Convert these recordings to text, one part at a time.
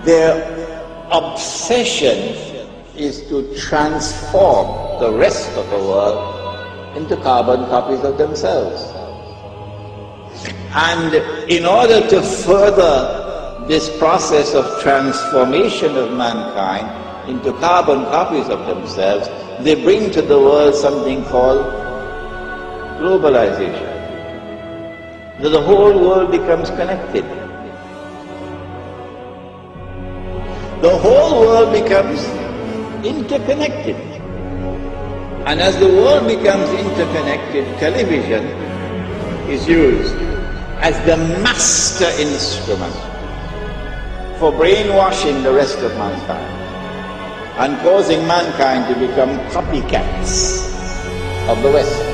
Their obsession is to transform the rest of the world into carbon copies of themselves. And in order to further this process of transformation of mankind into carbon copies of themselves, they bring to the world something called globalization. The whole world becomes connected. The whole world becomes interconnected. And as the world becomes interconnected, television is used as the master instrument for brainwashing the rest of mankind and causing mankind to become copycats of the West.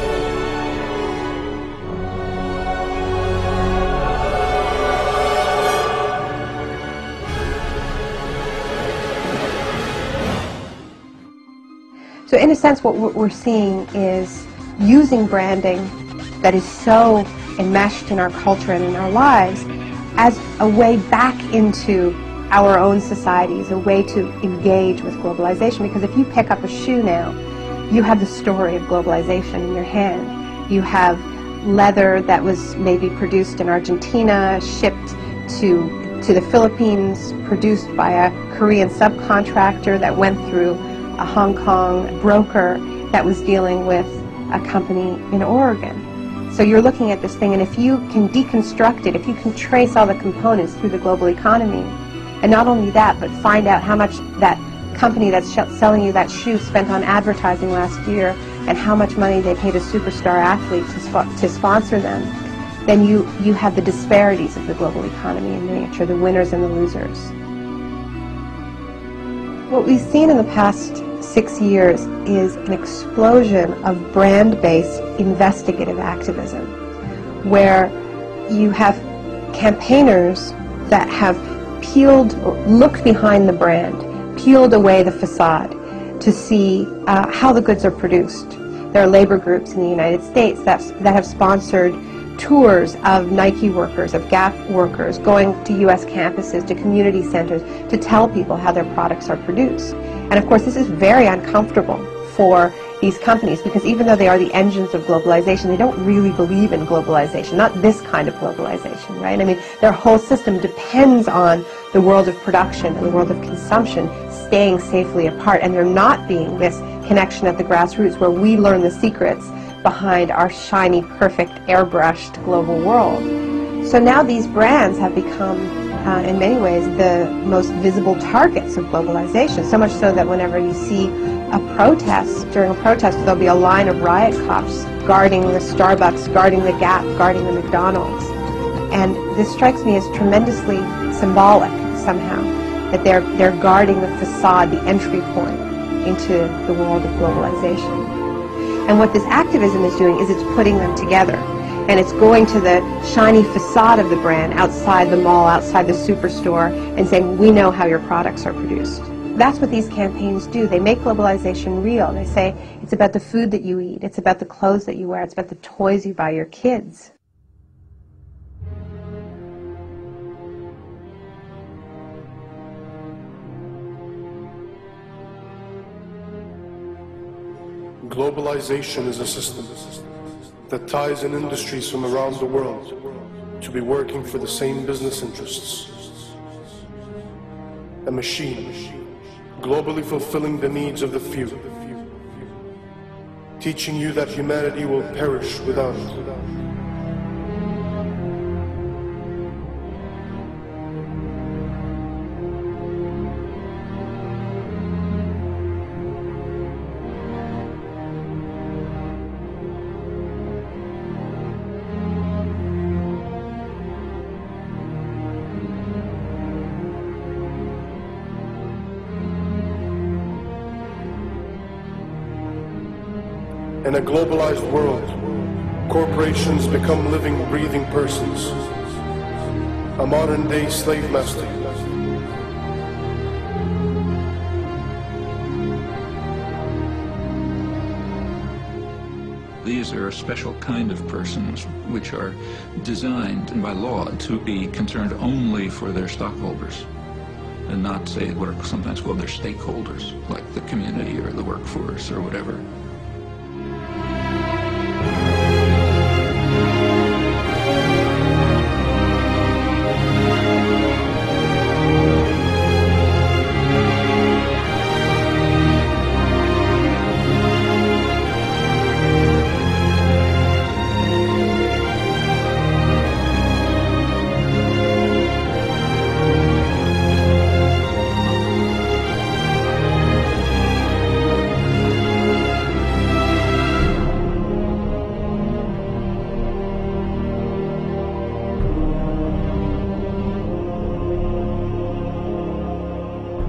So in a sense, what we're seeing is using branding that is so enmeshed in our culture and in our lives as a way back into our own societies, a way to engage with globalization. Because if you pick up a shoe now, you have the story of globalization in your hand. You have leather that was maybe produced in Argentina, shipped to the Philippines, produced by a Korean subcontractor that went through a Hong Kong broker that was dealing with a company in Oregon. So you're looking at this thing, and if you can deconstruct it, if you can trace all the components through the global economy, and not only that, but find out how much that company that's selling you that shoe spent on advertising last year, and how much money they paid a superstar athlete to sponsor them, then you have the disparities of the global economy in miniature, the winners and the losers. What we've seen in the past 6 years is an explosion of brand-based investigative activism, where you have campaigners that have peeled or looked behind the brand, peeled away the facade to see how the goods are produced. There are labor groups in the United States that have sponsored tours of Nike workers, of Gap workers, going to U.S. campuses, to community centers, to tell people how their products are produced. And of course, this is very uncomfortable for these companies, because even though they are the engines of globalization, they don't really believe in globalization, not this kind of globalization, right? I mean, their whole system depends on the world of production and the world of consumption staying safely apart, and there not being this connection at the grassroots where we learn the secrets behind our shiny, perfect, airbrushed global world. So now these brands have become, in many ways, the most visible targets of globalization, so much so that whenever you see a protest, during a protest, there'll be a line of riot cops guarding the Starbucks, guarding the Gap, guarding the McDonald's. And this strikes me as tremendously symbolic, somehow, that they're guarding the facade, the entry point into the world of globalization. And what this activism is doing is it's putting them together. And it's going to the shiny facade of the brand outside the mall, outside the superstore, and saying, we know how your products are produced. That's what these campaigns do. They make globalization real. They say, it's about the food that you eat, it's about the clothes that you wear, it's about the toys you buy your kids. Globalization is a system that ties in industries from around the world to be working for the same business interests. A machine, globally fulfilling the needs of the few, teaching you that humanity will perish without it. In a globalized world, corporations become living, breathing persons, a modern-day slave master. These are a special kind of persons which are designed by law to be concerned only for their stockholders. and not say what are sometimes called their stakeholders, like the community or the workforce or whatever.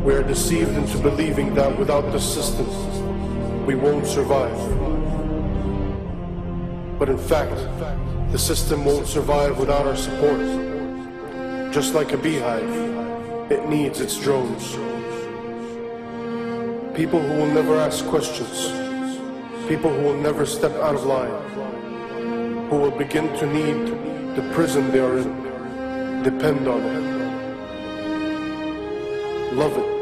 We are deceived into believing that without the system, we won't survive. But in fact, the system won't survive without our support. Just like a beehive, it needs its drones. People who will never ask questions, people who will never step out of line, who will begin to need the prison they are in, depend on it. Love it.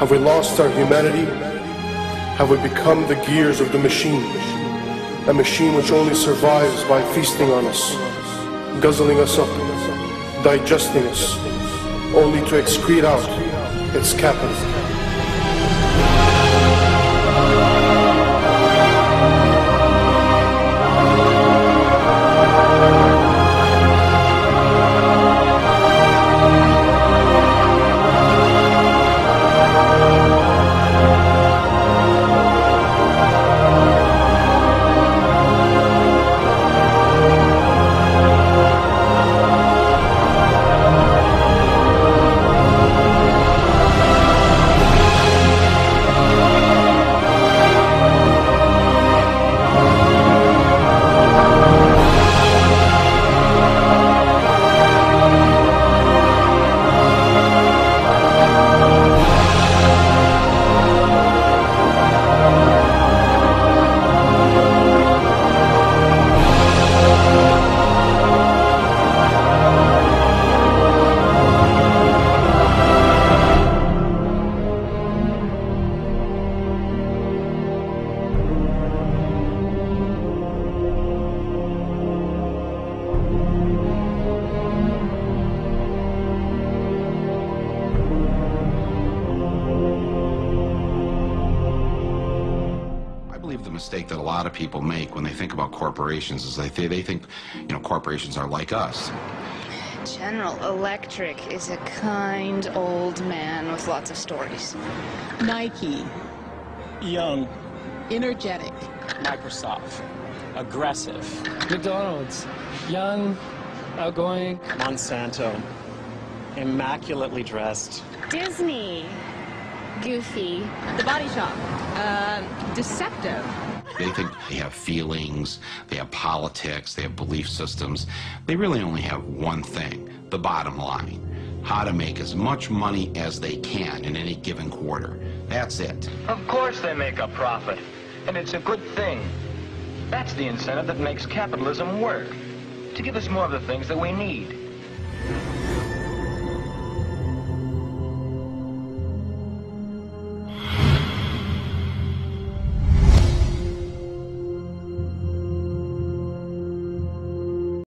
Have we lost our humanity? Have we become the gears of the machine? A machine which only survives by feasting on us, guzzling us up, digesting us, only to excrete out its capital. The mistake that a lot of people make when they think about corporations is they think, corporations are like us. General Electric is a kind old man with lots of stories. Nike. Young. Energetic. Microsoft. Aggressive. McDonald's. Young, outgoing. Monsanto. Immaculately dressed. Disney. Goofy. The Body Shop. Deceptive. They think they have feelings, they have politics, they have belief systems. They really only have one thing, the bottom line. How to make as much money as they can in any given quarter. That's it. Of course they make a profit, and it's a good thing. That's the incentive that makes capitalism work, to give us more of the things that we need.